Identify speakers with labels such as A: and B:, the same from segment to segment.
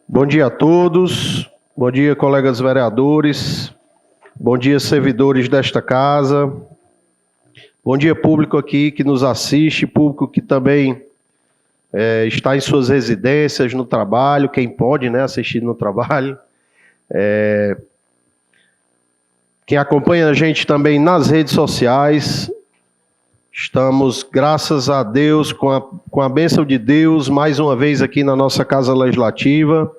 A: Bom dia a todos, bom dia, colegas vereadores, bom dia, servidores desta casa, bom dia, público aqui que nos assiste, público que também está em suas residências, no trabalho, quem pode, assistir no trabalho. Quem acompanha a gente também nas redes sociais. Estamos, graças a Deus, com a bênção de Deus, mais uma vez aqui na nossa Casa Legislativa.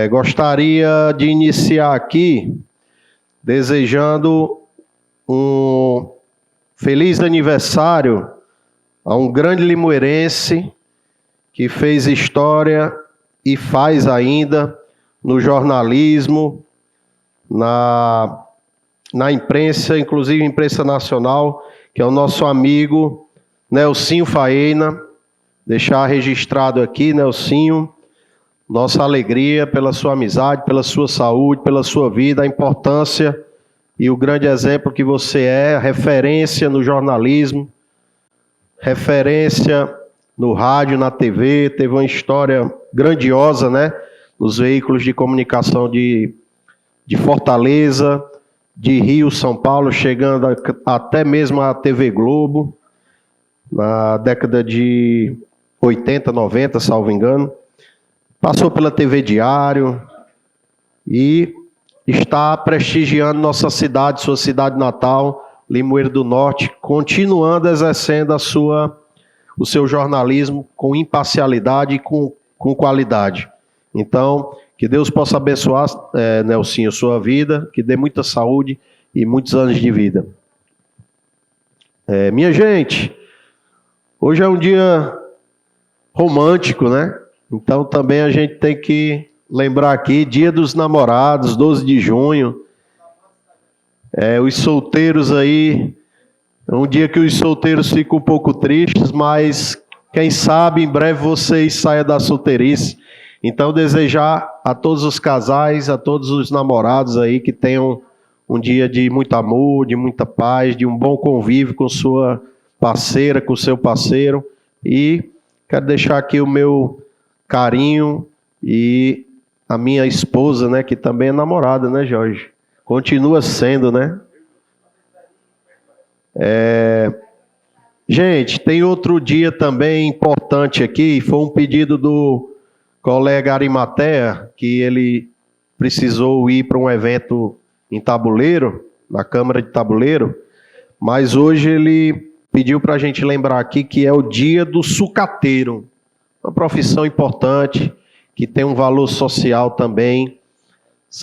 A: Gostaria de iniciar aqui desejando um feliz aniversário a um grande limoeirense que fez história e faz ainda no jornalismo, na imprensa, inclusive imprensa nacional, que é o nosso amigo Nelsinho Faena. Deixar registrado aqui, Nelsinho, nossa alegria pela sua amizade, pela sua saúde, pela sua vida, a importância e o grande exemplo que você é, referência no jornalismo, referência no rádio, na TV, teve uma história grandiosa, nos veículos de comunicação de Fortaleza, de Rio, São Paulo, chegando até mesmo à TV Globo, na década de 80, 90, salvo engano. Passou pela TV Diário e está prestigiando nossa cidade, sua cidade natal, Limoeiro do Norte, continuando exercendo o seu jornalismo com imparcialidade e com qualidade. Então, que Deus possa abençoar, Nelsinho, sua vida, que dê muita saúde e muitos anos de vida. Minha gente, hoje é um dia romântico, Então também a gente tem que lembrar aqui, Dia dos Namorados, 12 de junho. Os solteiros aí, é um dia que os solteiros ficam um pouco tristes, mas quem sabe em breve vocês saiam da solteirice. Então, desejar a todos os casais, a todos os namorados aí que tenham um dia de muito amor, de muita paz, de um bom convívio com sua parceira, com seu parceiro. E quero deixar aqui o meu carinho e a minha esposa, que também é namorada, Jorge? Continua sendo, Gente, tem outro dia também importante aqui, foi um pedido do colega Arimatea, que ele precisou ir para um evento em Tabuleiro, na Câmara de Tabuleiro, mas hoje ele pediu para a gente lembrar aqui que é o dia do sucateiro, uma profissão importante, que tem um valor social também,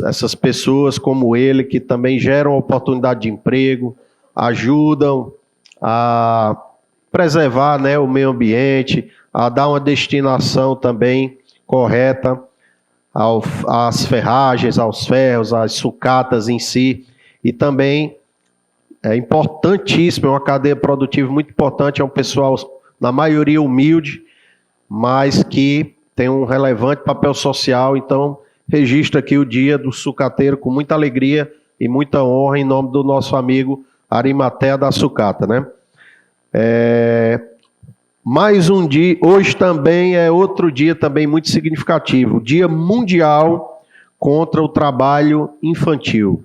A: essas pessoas como ele, que também geram oportunidade de emprego, ajudam a preservar o meio ambiente, a dar uma destinação também correta às ferragens, aos ferros, às sucatas em si, e também é importantíssimo, é uma cadeia produtiva muito importante, é um pessoal, na maioria humilde, mas que tem um relevante papel social. Então registro aqui o dia do sucateiro com muita alegria e muita honra em nome do nosso amigo Arimatea da Sucata, Mais um dia, hoje também é outro dia também muito significativo, Dia Mundial contra o Trabalho Infantil.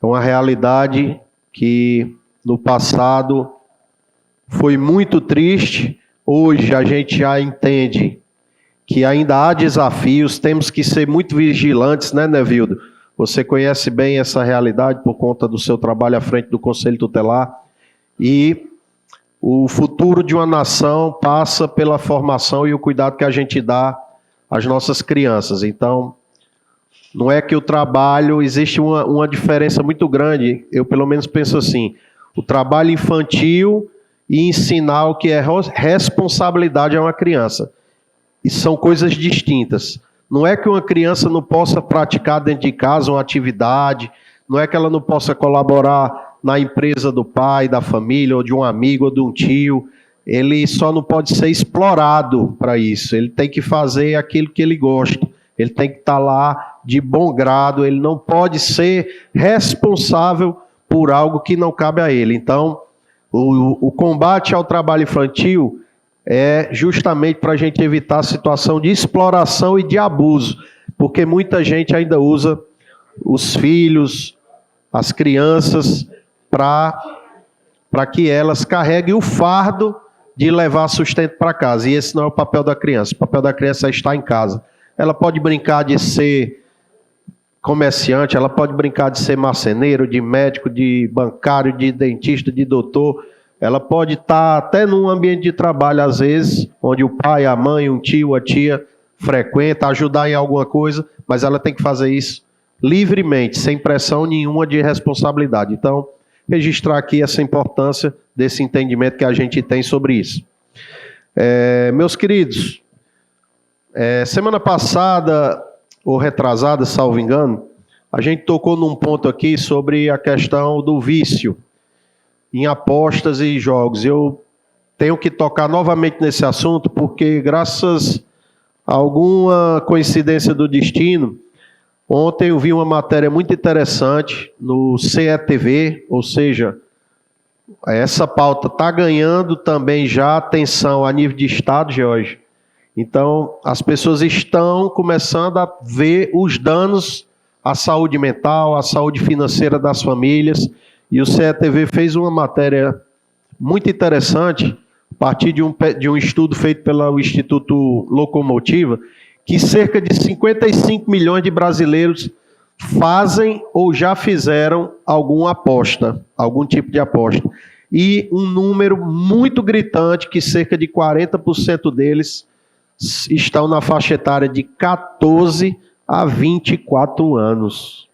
A: É uma realidade que no passado foi muito triste, hoje a gente já entende que ainda há desafios, temos que ser muito vigilantes, Nevildo? Você conhece bem essa realidade por conta do seu trabalho à frente do Conselho Tutelar, e o futuro de uma nação passa pela formação e o cuidado que a gente dá às nossas crianças. Então, não é que o trabalho, existe uma diferença muito grande, eu pelo menos penso assim, o trabalho infantil e ensinar o que é responsabilidade a uma criança. E são coisas distintas. Não é que uma criança não possa praticar dentro de casa uma atividade, não é que ela não possa colaborar na empresa do pai, da família, ou de um amigo, ou de um tio. Ele só não pode ser explorado para isso. Ele tem que fazer aquilo que ele gosta. Ele tem que estar lá de bom grado. Ele não pode ser responsável por algo que não cabe a ele. Então, o combate ao trabalho infantil é justamente para a gente evitar a situação de exploração e de abuso, porque muita gente ainda usa os filhos, as crianças, para que elas carreguem o fardo de levar sustento para casa. E esse não é o papel da criança. O papel da criança é estar em casa. Ela pode brincar de ser comerciante, ela pode brincar de ser marceneiro, de médico, de bancário, de dentista, de doutor. Ela pode estar até num ambiente de trabalho, às vezes, onde o pai, a mãe, um tio, a tia frequenta, ajudar em alguma coisa, mas ela tem que fazer isso livremente, sem pressão nenhuma de responsabilidade. Então, registrar aqui essa importância desse entendimento que a gente tem sobre isso. Meus queridos, semana passada, ou retrasada, salvo engano, a gente tocou num ponto aqui sobre a questão do vício em apostas e jogos. Eu tenho que tocar novamente nesse assunto, porque graças a alguma coincidência do destino, ontem eu vi uma matéria muito interessante no CETV, ou seja, essa pauta está ganhando também já atenção a nível de Estado, Jorge. Então, as pessoas estão começando a ver os danos à saúde mental, à saúde financeira das famílias, e o CETV fez uma matéria muito interessante, a partir de um estudo feito pelo Instituto Locomotiva, que cerca de 55 milhões de brasileiros fazem ou já fizeram alguma aposta, algum tipo de aposta. E um número muito gritante, que cerca de 40% deles estão na faixa etária de 14 a 24 anos.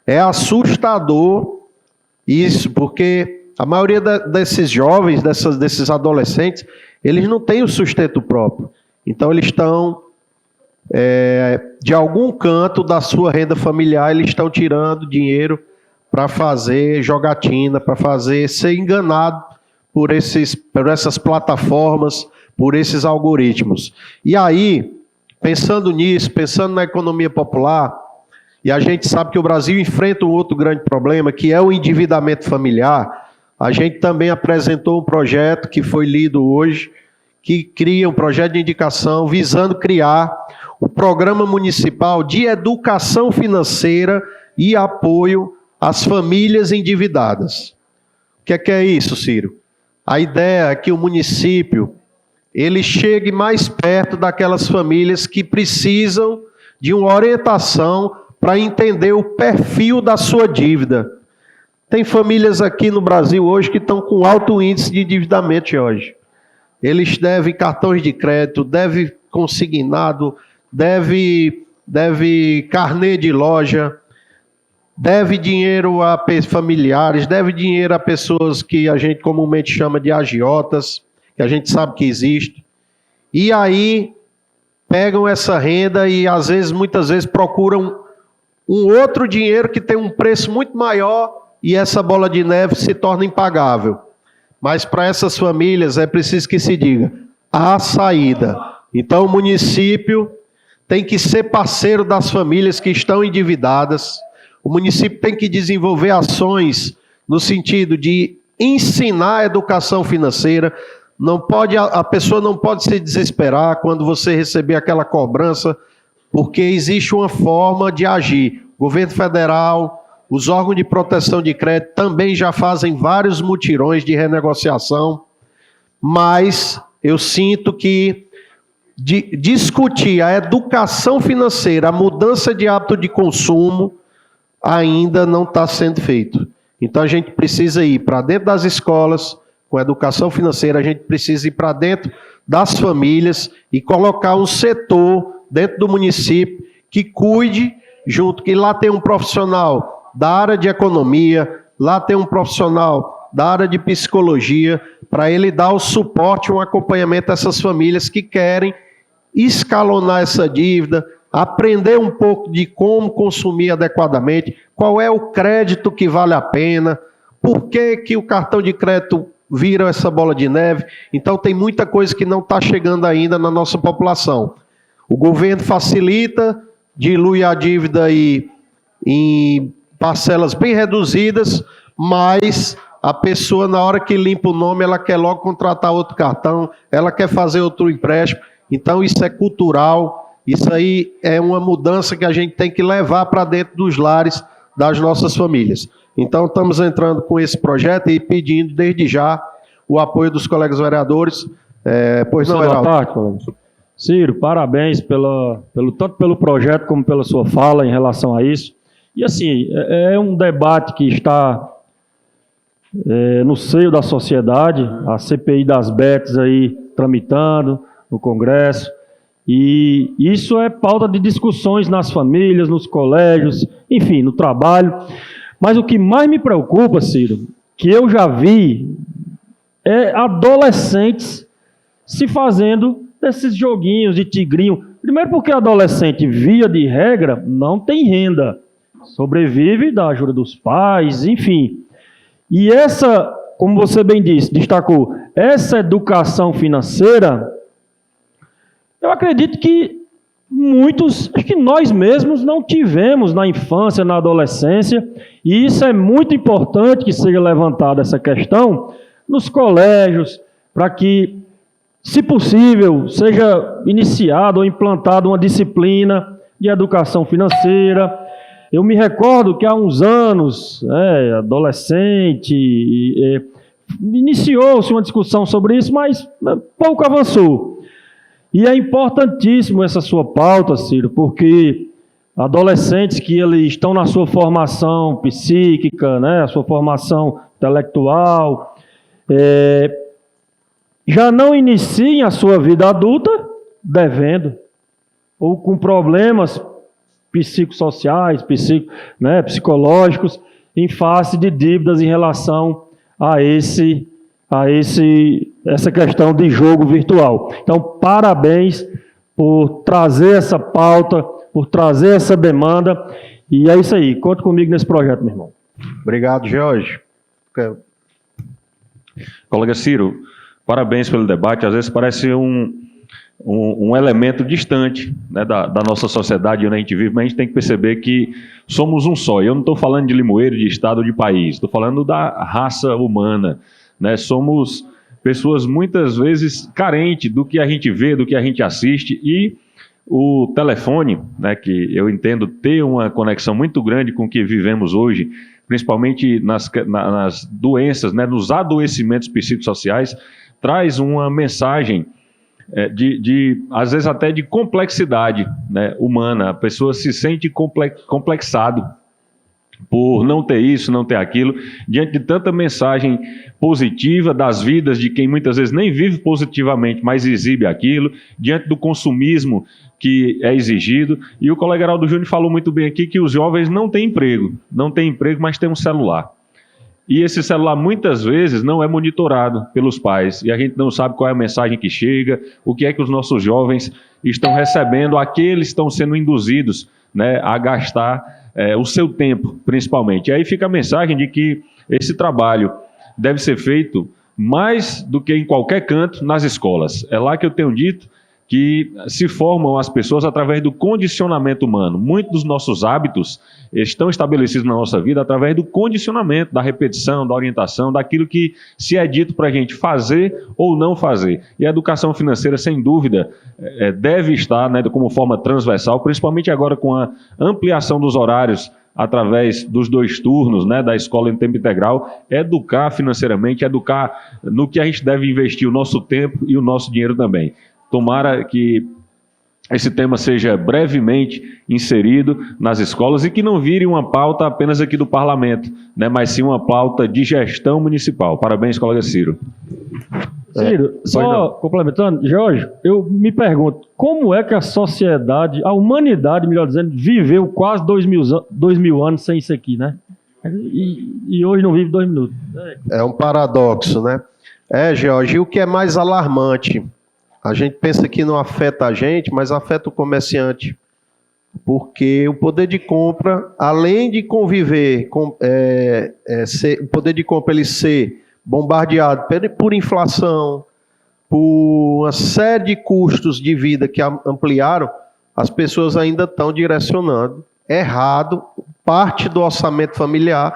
A: É assustador isso, porque a maioria desses jovens, desses adolescentes, eles não têm o sustento próprio. Então, eles estão, de algum canto da sua renda familiar, eles estão tirando dinheiro para fazer jogatina, para ser enganado por essas plataformas, por esses algoritmos. E aí, pensando nisso, pensando na economia popular, e a gente sabe que o Brasil enfrenta um outro grande problema, que é o endividamento familiar. A gente também apresentou um projeto que foi lido hoje, que cria um projeto de indicação visando criar o Programa Municipal de Educação Financeira e Apoio às Famílias Endividadas. O que é isso, Ciro? A ideia é que o município ele chegue mais perto daquelas famílias que precisam de uma orientação para entender o perfil da sua dívida. Tem famílias aqui no Brasil hoje que estão com alto índice de endividamento hoje. Eles devem cartões de crédito, devem consignado, devem carnê de loja, devem dinheiro a familiares, devem dinheiro a pessoas que a gente comumente chama de agiotas, que a gente sabe que existe. E aí pegam essa renda e muitas vezes procuram um outro dinheiro que tem um preço muito maior e essa bola de neve se torna impagável. Mas para essas famílias é preciso que se diga, há saída. Então o município tem que ser parceiro das famílias que estão endividadas. O município tem que desenvolver ações no sentido de ensinar a educação financeira. A pessoa não pode se desesperar quando você receber aquela cobrança, porque existe uma forma de agir. O governo federal, os órgãos de proteção de crédito também já fazem vários mutirões de renegociação, mas eu sinto que discutir a educação financeira, a mudança de hábito de consumo, ainda não está sendo feito. Então a gente precisa ir para dentro das escolas, com a educação financeira, a gente precisa ir para dentro das famílias e colocar um setor dentro do município que cuide junto, que lá tem um profissional da área de economia, lá tem um profissional da área de psicologia, para ele dar o suporte, um acompanhamento a essas famílias que querem escalonar essa dívida, aprender um pouco de como consumir adequadamente, qual é o crédito que vale a pena, por que o cartão de crédito vira essa bola de neve. Então tem muita coisa que não está chegando ainda na nossa população. O governo facilita, dilui a dívida em parcelas bem reduzidas, mas a pessoa, na hora que limpa o nome, ela quer logo contratar outro cartão, ela quer fazer outro empréstimo. Então, isso é cultural, isso aí é uma mudança que a gente tem que levar para dentro dos lares das nossas famílias. Então, estamos entrando com esse projeto e pedindo, desde já, o apoio dos colegas vereadores. Pois não, Heraldo?
B: Boa tarde, colega. Ciro, parabéns tanto pelo projeto como pela sua fala em relação a isso. E assim, é um debate que está no seio da sociedade, a CPI das Betes aí tramitando no Congresso, e isso é pauta de discussões nas famílias, nos colégios, enfim, no trabalho. Mas o que mais me preocupa, Ciro, que eu já vi, é adolescentes se fazendo desses joguinhos de tigrinho. Primeiro porque adolescente, via de regra, não tem renda. Sobrevive da ajuda dos pais, enfim. E essa, como você bem disse, destacou, essa educação financeira, eu acredito que muitos, acho que nós mesmos não tivemos na infância, na adolescência, e isso é muito importante que seja levantada essa questão nos colégios, para que, se possível, seja iniciada ou implantada uma disciplina de educação financeira. Eu me recordo que há uns anos, adolescente, iniciou-se uma discussão sobre isso, mas pouco avançou. E é importantíssimo essa sua pauta, Ciro, porque adolescentes que eles estão na sua formação psíquica, né, a sua formação intelectual, já não iniciem a sua vida adulta devendo, ou com problemas psicossociais, psicológicos, em face de dívidas em relação a essa questão de jogo virtual. Então, parabéns por trazer essa pauta, por trazer essa demanda, e é isso aí, conta comigo nesse projeto, meu irmão.
A: Obrigado, Jorge.
C: Colega Ciro, parabéns pelo debate. Às vezes parece um elemento distante, né, da nossa sociedade onde a gente vive, mas a gente tem que perceber que somos um só. E eu não estou falando de Limoeiro, de estado ou de país, estou falando da raça humana, né? Somos pessoas muitas vezes carentes do que a gente vê, do que a gente assiste, e o telefone, né, que eu entendo ter uma conexão muito grande com o que vivemos hoje, principalmente nas doenças, né, nos adoecimentos psicossociais, traz uma mensagem às vezes até de complexidade, né, humana. A pessoa se sente complexado por não ter isso, não ter aquilo, diante de tanta mensagem positiva das vidas de quem muitas vezes nem vive positivamente, mas exibe aquilo, diante do consumismo que é exigido. E o colega Heraldo Júnior falou muito bem aqui que os jovens não têm emprego, mas têm um celular. E esse celular muitas vezes não é monitorado pelos pais, e a gente não sabe qual é a mensagem que chega, o que é que os nossos jovens estão recebendo, a que eles estão sendo induzidos, né, a gastar o seu tempo, principalmente. E aí fica a mensagem de que esse trabalho deve ser feito mais do que em qualquer canto nas escolas. É lá que eu tenho dito que se formam as pessoas através do condicionamento humano. Muitos dos nossos hábitos estão estabelecidos na nossa vida através do condicionamento, da repetição, da orientação, daquilo que se é dito para a gente fazer ou não fazer. E a educação financeira, sem dúvida, deve estar, né, como forma transversal, principalmente agora com a ampliação dos horários através dos 2 turnos, né, da escola em tempo integral, educar financeiramente, educar no que a gente deve investir o nosso tempo e o nosso dinheiro também. Tomara que esse tema seja brevemente inserido nas escolas e que não vire uma pauta apenas aqui do parlamento, né, mas sim uma pauta de gestão municipal. Parabéns, colega Ciro.
B: Ciro, só complementando, Jorge, eu me pergunto, como é que a sociedade, a humanidade, melhor dizendo, viveu quase 2000 anos sem isso aqui, né? E hoje não vive 2 minutos.
A: É um paradoxo, né? Jorge, e o que é mais alarmante? A gente pensa que não afeta a gente, mas afeta o comerciante. Porque o poder de compra, além de conviver, o poder de compra ele ser bombardeado por inflação, por uma série de custos de vida que ampliaram, as pessoas ainda estão direcionando errado parte do orçamento familiar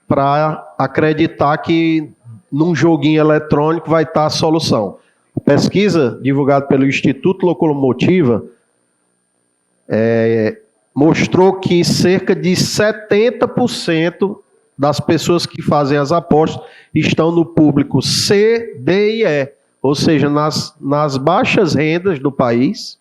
A: para acreditar que num joguinho eletrônico vai estar a solução. A pesquisa divulgada pelo Instituto Locomotiva mostrou que cerca de 70% das pessoas que fazem as apostas estão no público C, D e E, ou seja, nas baixas rendas do país,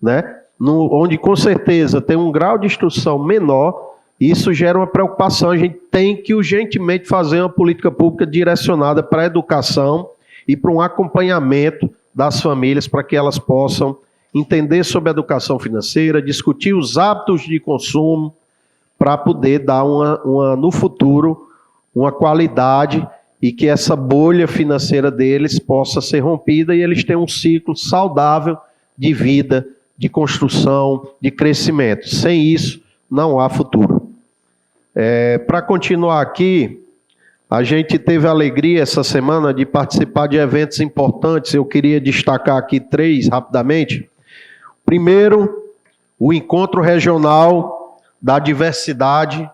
A: né? Onde com certeza tem um grau de instrução menor. Isso gera uma preocupação. A gente tem que urgentemente fazer uma política pública direcionada para a educação e para um acompanhamento das famílias para que elas possam entender sobre a educação financeira, discutir os hábitos de consumo para poder dar no futuro uma qualidade e que essa bolha financeira deles possa ser rompida e eles tenham um ciclo saudável de vida, de construção, de crescimento. Sem isso, não há futuro. Para continuar aqui, a gente teve a alegria essa semana de participar de eventos importantes. Eu queria destacar aqui 3 rapidamente. Primeiro, o Encontro Regional da Diversidade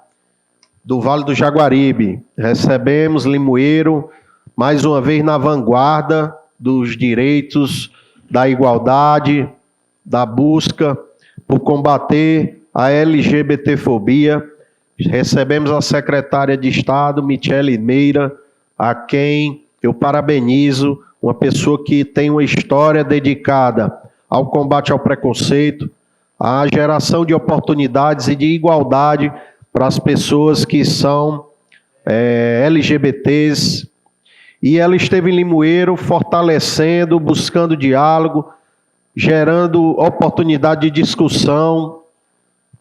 A: do Vale do Jaguaribe. Recebemos Limoeiro, mais uma vez na vanguarda dos direitos, da igualdade, da busca por combater a LGBTfobia. Recebemos a secretária de Estado, Michele Meira, a quem eu parabenizo, uma pessoa que tem uma história dedicada ao combate ao preconceito, à geração de oportunidades e de igualdade para as pessoas que são LGBTs. E ela esteve em Limoeiro fortalecendo, buscando diálogo, gerando oportunidade de discussão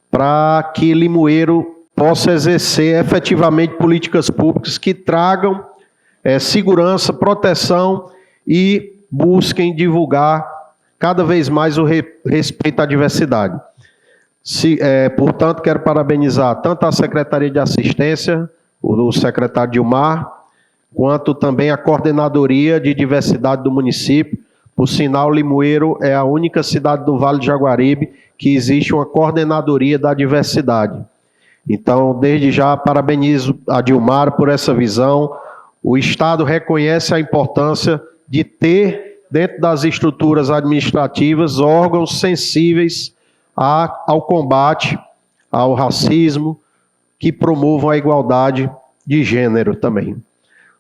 A: para que Limoeiro possa exercer efetivamente políticas públicas que tragam segurança, proteção e busquem divulgar cada vez mais o respeito à diversidade. Portanto, quero parabenizar tanto a Secretaria de Assistência, o secretário Dilmar, quanto também a Coordenadoria de Diversidade do município. Por sinal, Limoeiro é a única cidade do Vale do Jaguaribe que existe uma Coordenadoria da Diversidade. Então, desde já, parabenizo a Dilmar por essa visão. O Estado reconhece a importância de ter, dentro das estruturas administrativas, órgãos sensíveis ao combate ao racismo, que promovam a igualdade de gênero também.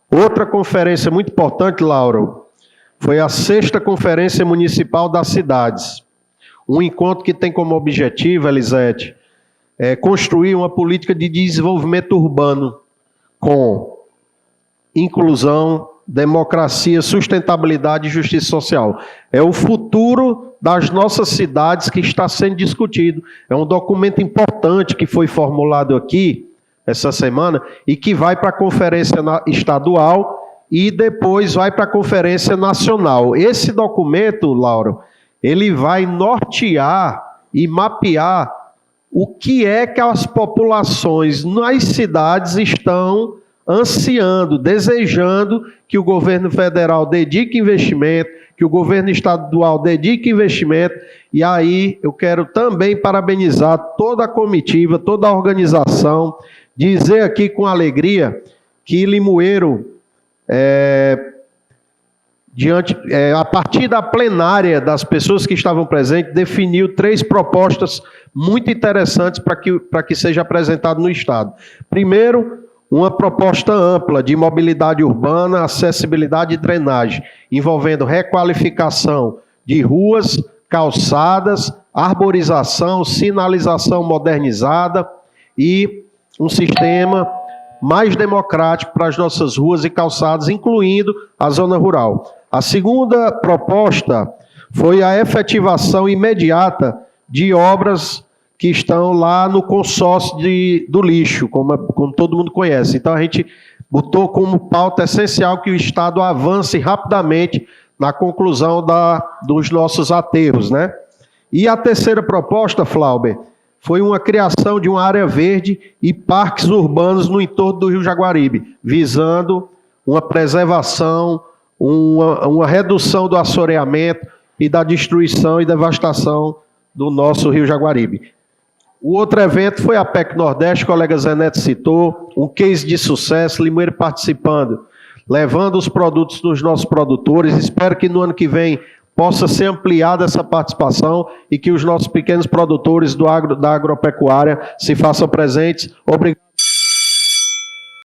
A: Outra conferência muito importante, Lauro, foi a 6ª Conferência Municipal das Cidades. Um encontro que tem como objetivo, Elisete, construir uma política de desenvolvimento urbano com inclusão, democracia, sustentabilidade e justiça social. É o futuro das nossas cidades que está sendo discutido. É um documento importante que foi formulado aqui essa semana e que vai para a conferência estadual e depois vai para a conferência nacional. Esse documento, Lauro, ele vai nortear e mapear o que é que as populações nas cidades estão ansiando, desejando que o governo federal dedique investimento, que o governo estadual dedique investimento. E aí eu quero também parabenizar toda a comitiva, toda a organização, dizer aqui com alegria que Limoeiro, a partir da plenária das pessoas que estavam presentes, definiu 3 propostas muito interessantes para que seja apresentado no Estado. Primeiro, uma proposta ampla de mobilidade urbana, acessibilidade e drenagem, envolvendo requalificação de ruas, calçadas, arborização, sinalização modernizada e um sistema mais democrático para as nossas ruas e calçadas, incluindo a zona rural. A segunda proposta foi a efetivação imediata de obras que estão lá no consórcio do lixo, como todo mundo conhece. Então, a gente botou como pauta essencial que o Estado avance rapidamente na conclusão dos nossos aterros, né? E a terceira proposta, Flauber, foi uma criação de uma área verde e parques urbanos no entorno do Rio Jaguaribe, visando uma preservação, uma redução do assoreamento e da destruição e devastação do nosso Rio Jaguaribe. O outro evento foi a PEC Nordeste, o colega Zé Neto citou, um case de sucesso, Limoeiro participando, levando os produtos dos nossos produtores. Espero que no ano que vem possa ser ampliada essa participação e que os nossos pequenos produtores da agropecuária se façam presentes. Obrigado.